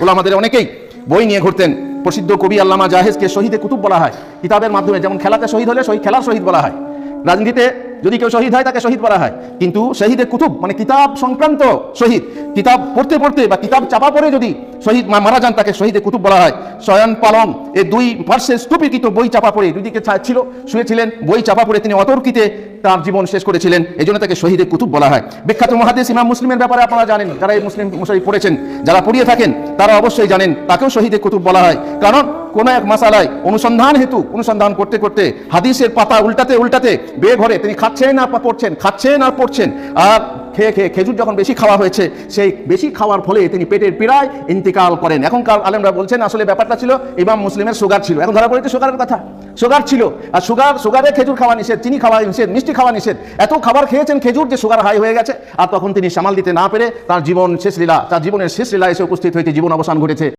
ওলামাদের অনেকেই বই নিয়ে ঘুরতেন। প্রসিদ্ধ কবি আল্লামা জাহেজকে শহীদে কুতুব বলা হয়। কিতাবের মাধ্যমে, যেমন খেলাতে শহীদ হলে খেলার শহীদ বলা হয়, রাজনীতিতে যদি কেউ শহীদ হয় তাকে শহীদ বলা হয়, কিন্তু শহীদে কুতুব মানে কিতাব সংক্রান্ত শহীদ, কিতাব পড়তে পড়তে বা কিতাব চাপা পড়ে যদি শহীদ মারা যান তাকে শহীদে কুতুব বলা হয়। শয়ন পালং এই দুই পার্শ্বের স্তূপীকৃত বই চাপা পড়ে, দুদিকে ছিল শুয়েছিলেন, বই চাপা পড়ে তিনি অতর্কিতে তার জীবন শেষ করেছিলেন, এই জন্য তাকে শহীদে কুতুব বলা হয়। বিখ্যাত মুহাদ্দিস ইমাম মুসলিমের ব্যাপারে আপনারা জানেন, যারা এই মুসলিম মুশারি পড়েছেন, যারা পড়িয়ে থাকেন তারা অবশ্যই জানেন তাকেও শহীদে কুতুব বলা হয়। কারণ কোন এক মাসালায় অনুসন্ধান করতে করতে হাদিসের পাতা উল্টাতে উল্টাতে বেঘরে তিনি খাচ্ছেন আর পড়ছেন, আর খেজুর যখন বেশি খাওয়া হয়েছে, সেই বেশি খাওয়ার ফলে তিনি পেটের পীড়ায় ইন্তিকাল করেন। এখনকার আলেমরা বলছেন আসলে ব্যাপারটা ছিল ইমাম মুসলিমের সুগার ছিল, এখন ধরা পড়েছে সুগারের কথা। সুগার ছিল, আর সুগারে খেজুর খাওয়া নিষেধ, চিনি খাওয়া নিষেধ, মিষ্টি খাওয়া নিষেধ। এত খাবার খেয়েছেন খেজুর যে সুগার হাই হয়ে গেছে, আর তখন তিনি সামাল দিতে না পেরে তার জীবনের শেষ লীলা এসে উপস্থিত হয়েছে, জীবন অবসান ঘটেছে।